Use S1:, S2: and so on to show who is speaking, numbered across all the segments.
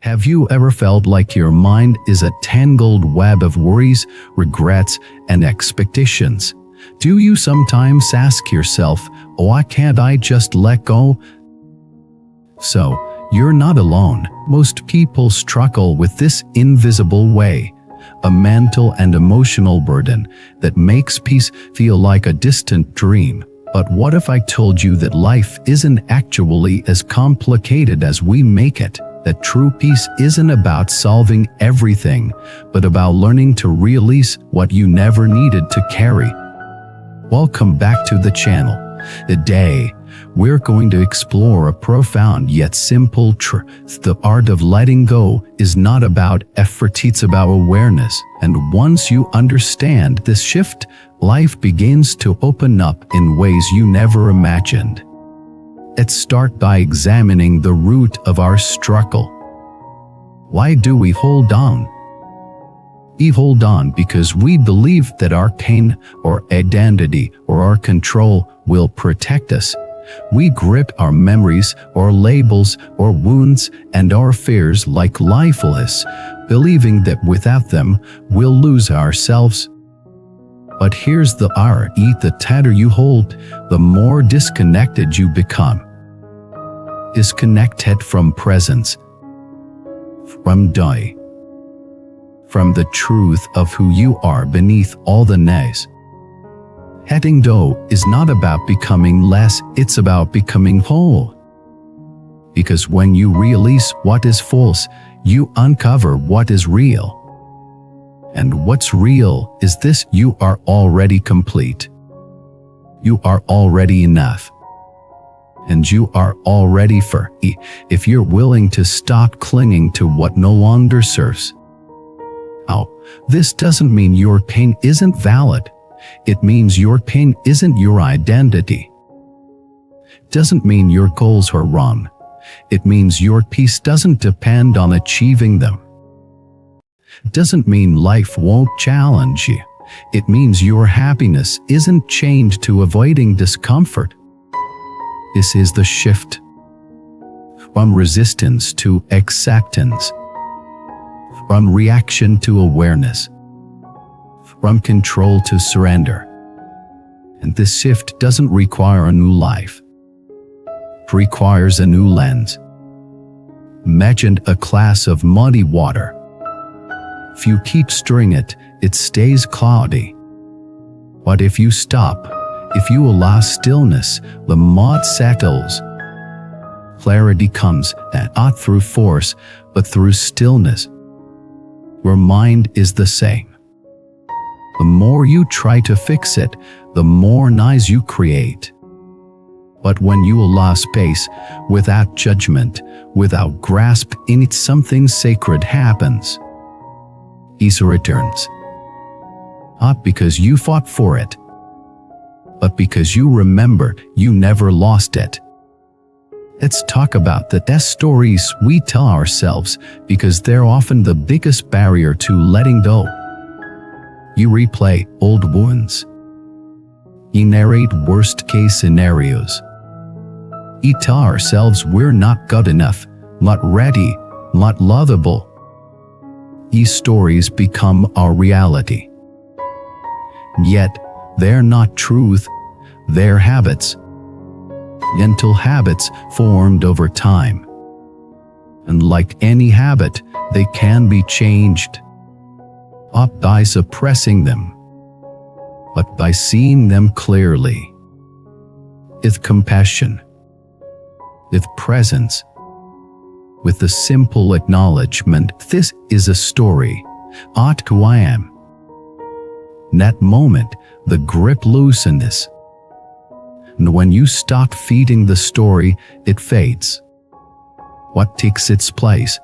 S1: Have you ever felt like your mind is a tangled web of worries, regrets, and expectations? Do you sometimes ask yourself, why can't I just let go? So, you're not alone. Most people struggle with this invisible way, a mental and emotional burden that makes peace feel like a distant dream. But what if I told you that life isn't actually as complicated as we make it? That true peace isn't about solving everything, but about learning to release what you never needed to carry. Welcome back to the channel. Today, we're going to explore a profound yet simple truth. The art of letting go is not about effort, it's about awareness. And once you understand this shift, life begins to open up in ways you never imagined. Let's start by examining the root of our struggle. Why do we hold on? We hold on because we believe that our pain or identity or our control will protect us. We grip our memories or labels or wounds and our fears like lifeless, believing that without them we'll lose ourselves. But here's the irony: the tighter you hold, the more disconnected you become. Disconnected from presence, from joy, from the truth of who you are beneath all the noise. Letting go is not about becoming less, it's about becoming whole. Because when you release what is false, you uncover what is real. And what's real is this: you are already complete. You are already enough. And you are already free if you're willing to stop clinging to what no longer serves. Now, this doesn't mean your pain isn't valid. It means your pain isn't your identity. It doesn't mean your goals are wrong. It means your peace doesn't depend on achieving them. It doesn't mean life won't challenge you. It means your happiness isn't chained to avoiding discomfort. This is the shift from resistance to acceptance, from reaction to awareness, from control to surrender. And this shift doesn't require a new life. It requires a new lens. Imagine a glass of muddy water. If you keep stirring it, it stays cloudy. But if you stop, if you allow stillness, the mud settles. Clarity comes not through force, but through stillness. Your mind is the same. The more you try to fix it, the more noise you create. But when you allow space, without judgment, without grasp in it, something sacred happens. Peace returns. Not because you fought for it, but because you remember you never lost it. Let's talk about the best stories we tell ourselves, because they're often the biggest barrier to letting go. You replay old wounds. You narrate worst-case scenarios. We tell ourselves we're not good enough, not ready, not lovable. These stories become our reality. Yet, they're not truth, they're habits. Mental habits formed over time. And like any habit, they can be changed. Not by suppressing them, but by seeing them clearly. With compassion, with presence, with the simple acknowledgement, this is a story, not who I am. In that moment, the grip loosens. And when you stop feeding the story, it fades. What takes its place?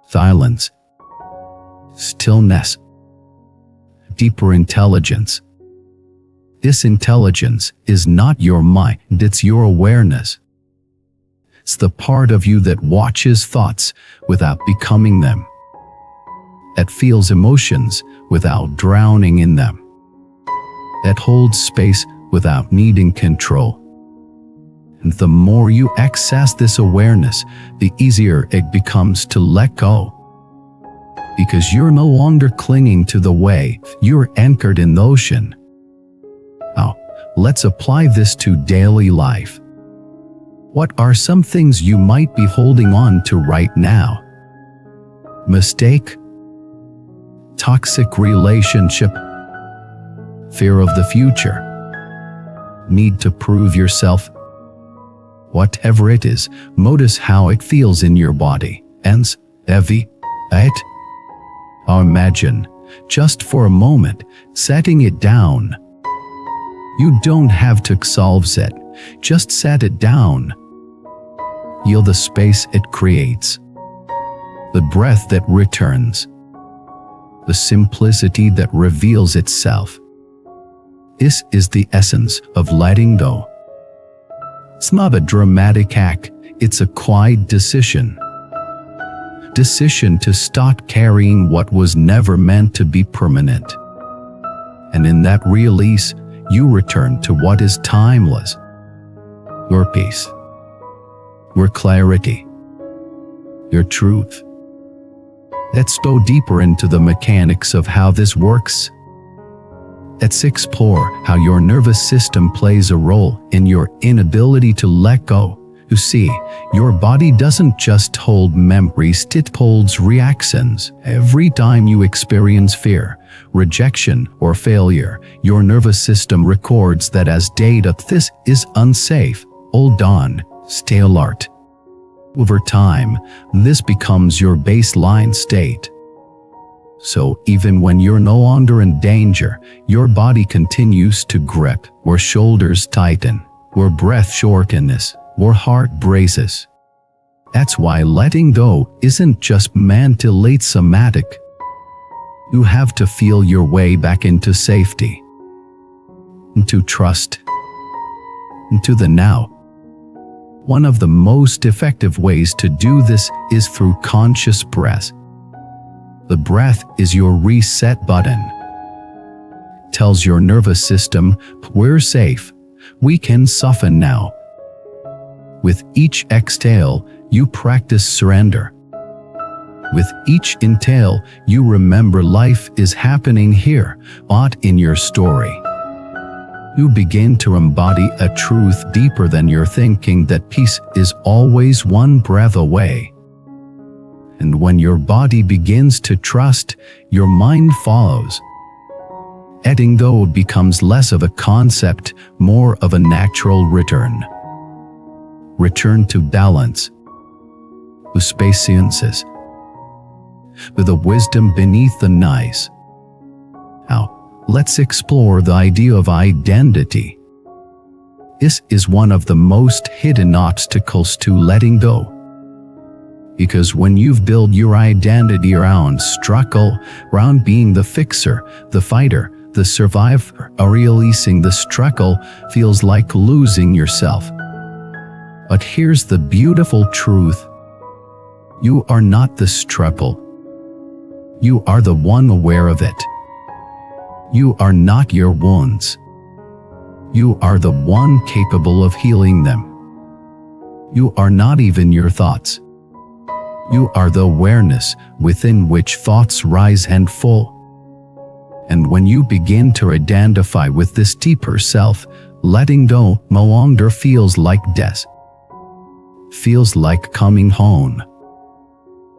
S1: Silence, stillness, deeper intelligence. This intelligence is not your mind, it's your awareness. It's the part of you that watches thoughts without becoming them, that feels emotions without drowning in them, that holds space without needing control. And the more you access this awareness, the easier it becomes to let go. Because you're no longer clinging to the wave, you're anchored in the ocean. Now, let's apply this to daily life. What are some things you might be holding on to right now? Mistake? Toxic relationship? Fear of the future? Need to prove yourself? Whatever it is, notice how it feels in your body. Ends, heavy, right? Or imagine, just for a moment, setting it down. You don't have to solve it, just set it down. Feel the space it creates, the breath that returns, the simplicity that reveals itself. This is the essence of letting go. It's not a dramatic act, it's a quiet decision. Decision to stop carrying what was never meant to be permanent. And in that release, you return to what is timeless. Your peace, your clarity, your truth. Let's go deeper into the mechanics of how this works. Let's explore how your nervous system plays a role in your inability to let go. You see, your body doesn't just hold memories, it holds reactions. Every time you experience fear, rejection, or failure, your nervous system records that as data. This is unsafe. Hold on, stay alert. Over time, this becomes your baseline state. So even when you're no longer in danger, your body continues to grip, your shoulders tighten, your breath shortens, your heart braces. That's why letting go isn't just mentally somatic. You have to feel your way back into safety, into trust, into the now. One of the most effective ways to do this is through conscious breath. The breath is your reset button. It tells your nervous system, we're safe, we can soften now. With each exhale, you practice surrender. With each inhale, you remember life is happening here, not in your story. You begin to embody a truth deeper than your thinking, that peace is always one breath away. And when your body begins to trust, your mind follows. Letting go becomes less of a concept, more of a natural return. Return to balance, to spaciousness, with a wisdom beneath the noise. Now, let's explore the idea of identity. This is one of the most hidden obstacles to letting go. Because when you've built your identity around struggle, around being the fixer, the fighter, the survivor, releasing the struggle feels like losing yourself. But here's the beautiful truth. You are not the struggle. You are the one aware of it. You are not your wounds. You are the one capable of healing them. You are not even your thoughts. You are the awareness within which thoughts rise and fall. And when you begin to identify with this deeper self, letting go no longer feels like death. Feels like coming home.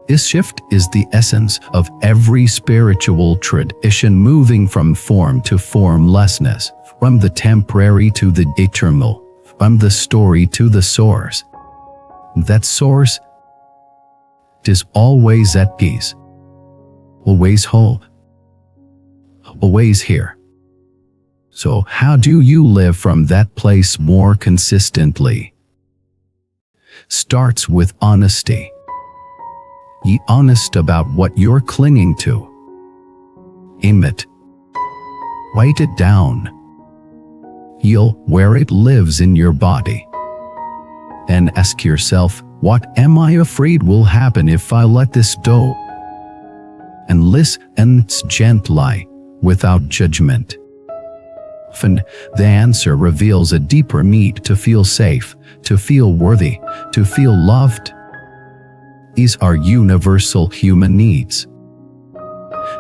S1: This shift is the essence of every spiritual tradition, moving from form to formlessness, from the temporary to the eternal, from the story to the source. That source is always at peace, always whole, always here. So how do you live from that place more consistently? Starts with honesty. Be honest about what you're clinging to. Name it. Write it down. Feel where it lives in your body. Then ask yourself, what am I afraid will happen if I let this go? And listen gently, without judgment. Often, the answer reveals a deeper need to feel safe, to feel worthy, to feel loved. These are universal human needs.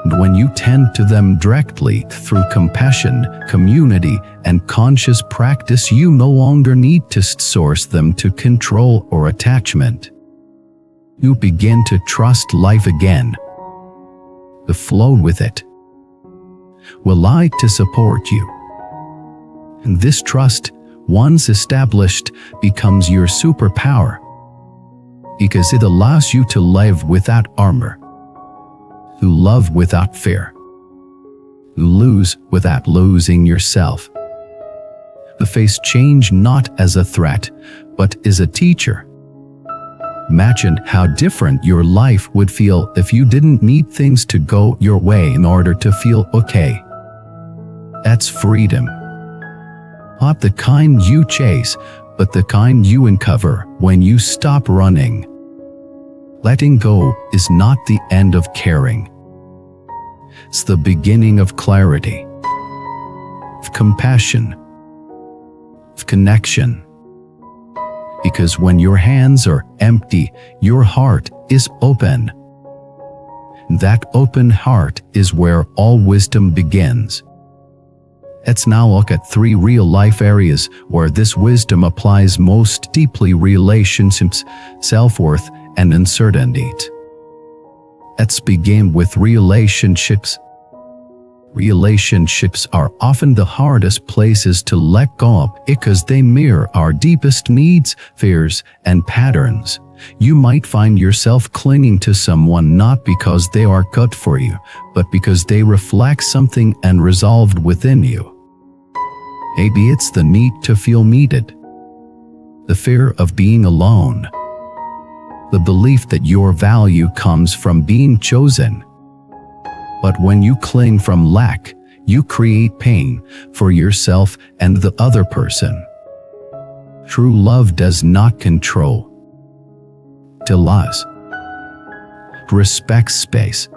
S1: And when you tend to them directly through compassion, community, and conscious practice, you no longer need to source them to control or attachment. You begin to trust life again, to flow with it. Will like to support you. And this trust, once established, becomes your superpower, because it allows you to live without armor, to love without fear, to lose without losing yourself, to face change not as a threat, but as a teacher. Imagine how different your life would feel if you didn't need things to go your way in order to feel okay. That's freedom. Not the kind you chase, but the kind you uncover when you stop running. Letting go is not the end of caring. It's the beginning of clarity, of compassion, of connection. Because when your hands are empty, your heart is open. That open heart is where all wisdom begins. Let's now look at 3 real-life areas where this wisdom applies most deeply: relationships, self-worth, and uncertainty. Let's begin with relationships. Relationships are often the hardest places to let go of because they mirror our deepest needs, fears, and patterns. You might find yourself clinging to someone not because they are good for you, but because they reflect something unresolved within you. Maybe it's the need to feel needed, the fear of being alone, the belief that your value comes from being chosen. But when you cling from lack, you create pain for yourself and the other person. True love does not control. It allows. It respects space.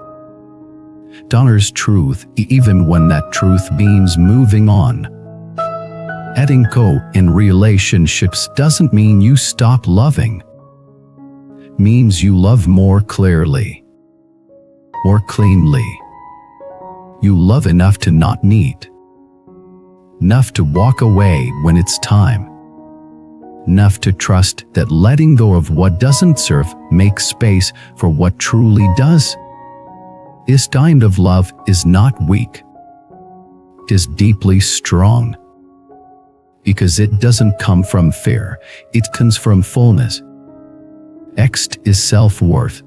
S1: It honors truth even when that truth means moving on. Letting go in relationships doesn't mean you stop loving. It means you love more clearly, more cleanly. You love enough to not need, enough to walk away when it's time, enough to trust that letting go of what doesn't serve makes space for what truly does. This kind of love is not weak. It is deeply strong. Because it doesn't come from fear, it comes from fullness. Next is self-worth.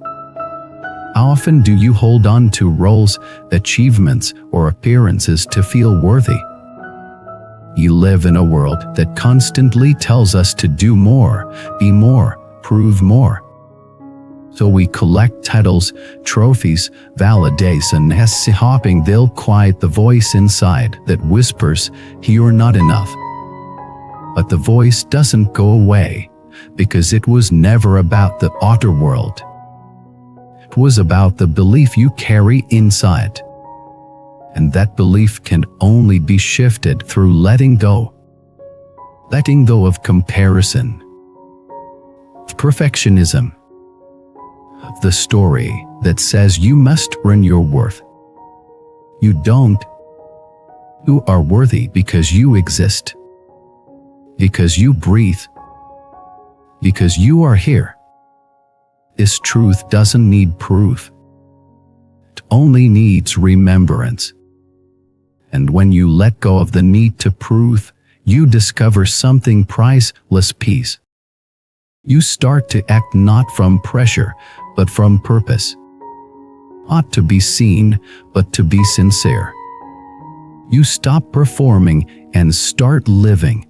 S1: How often do you hold on to roles, achievements, or appearances to feel worthy? You live in a world that constantly tells us to do more, be more, prove more. So we collect titles, trophies, validation, hoping they'll quiet the voice inside that whispers, "You're not enough." But the voice doesn't go away, because it was never about the outer world. It was about the belief you carry inside. And that belief can only be shifted through letting go. Letting go of comparison, of perfectionism, of the story that says you must earn your worth. You don't. You are worthy because you exist. Because you breathe, because you are here. This truth doesn't need proof. It only needs remembrance. And when you let go of the need to prove, you discover something priceless: peace. You start to act not from pressure, but from purpose. Not to be seen, but to be sincere. You stop performing and start living.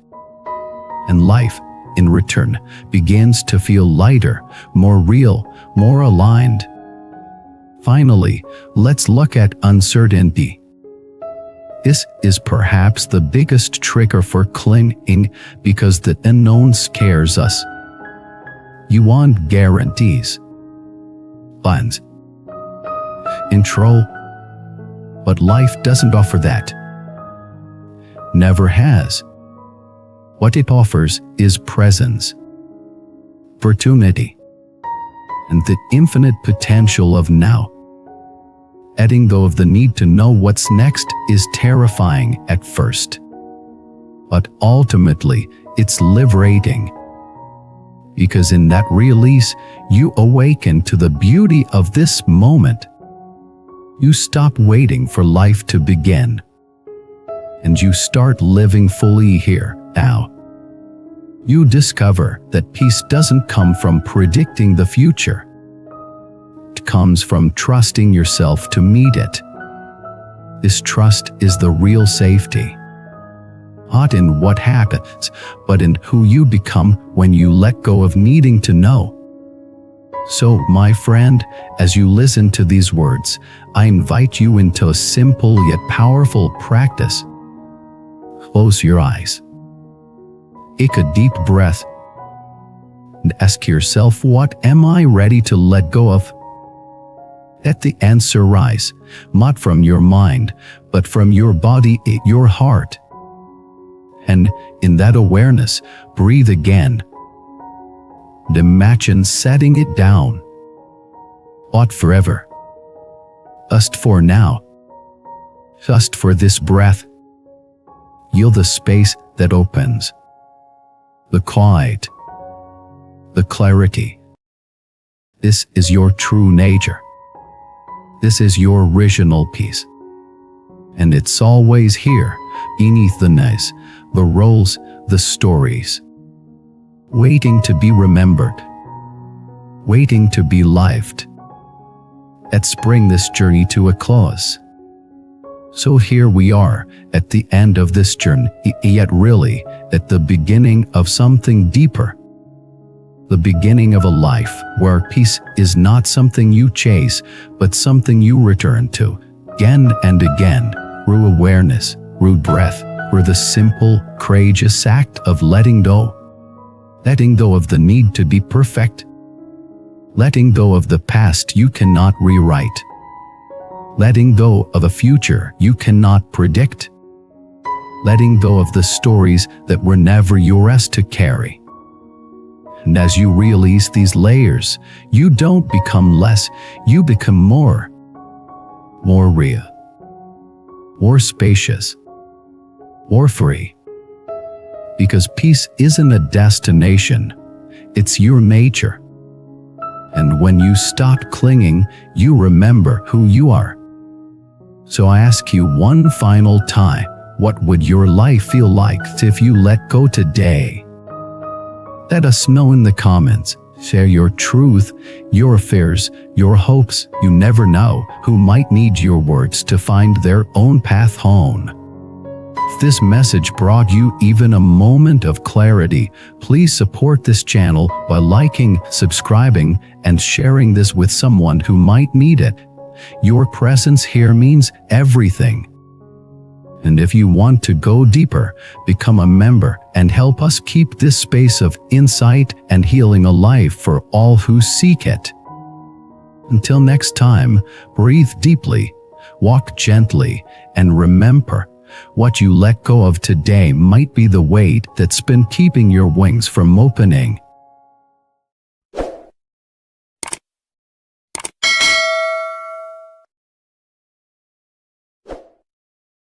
S1: And life, in return, begins to feel lighter, more real, more aligned. Finally, let's look at uncertainty. This is perhaps the biggest trigger for clinging because the unknown scares us. You want guarantees, plans, control, but life doesn't offer that. never has. What it offers is presence, opportunity, and the infinite potential of now. Letting go of the need to know what's next is terrifying at first. But ultimately, it's liberating. Because in that release, you awaken to the beauty of this moment. You stop waiting for life to begin. And you start living fully here, now. You discover that peace doesn't come from predicting the future. It comes from trusting yourself to meet it. This trust is the real safety. Not in what happens, but in who you become when you let go of needing to know. So, my friend, as you listen to these words, I invite you into a simple yet powerful practice. Close your eyes. Take a deep breath and ask yourself, what am I ready to let go of? Let the answer rise, not from your mind, but from your body, your heart. And in that awareness, breathe again. And imagine setting it down. Not forever. Just for now. Just for this breath. Yield the space that opens. The quiet. The clarity. This is your true nature. This is your original peace. And it's always here, beneath the noise, the roles, the stories. Waiting to be remembered. Waiting to be lived. Let's bring this journey to a close. So here we are, at the end of this journey, yet really, at the beginning of something deeper. The beginning of a life where peace is not something you chase, but something you return to, again and again, through awareness, through breath, through the simple, courageous act of letting go. Letting go of the need to be perfect. Letting go of the past you cannot rewrite. Letting go of a future you cannot predict. Letting go of the stories that were never yours to carry. And as you release these layers, you don't become less, you become more. More real. More spacious. More free. Because peace isn't a destination, it's your nature. And when you stop clinging, you remember who you are. So I ask you one final time, what would your life feel like if you let go today? Let us know in the comments. Share your truth, your fears, your hopes. You never know who might need your words to find their own path home. If this message brought you even a moment of clarity, please support this channel by liking, subscribing, and sharing this with someone who might need it. Your presence here means everything. And if you want to go deeper, become a member and help us keep this space of insight and healing alive for all who seek it. Until next time, breathe deeply, walk gently, and remember, what you let go of today might be the weight that's been keeping your wings from opening.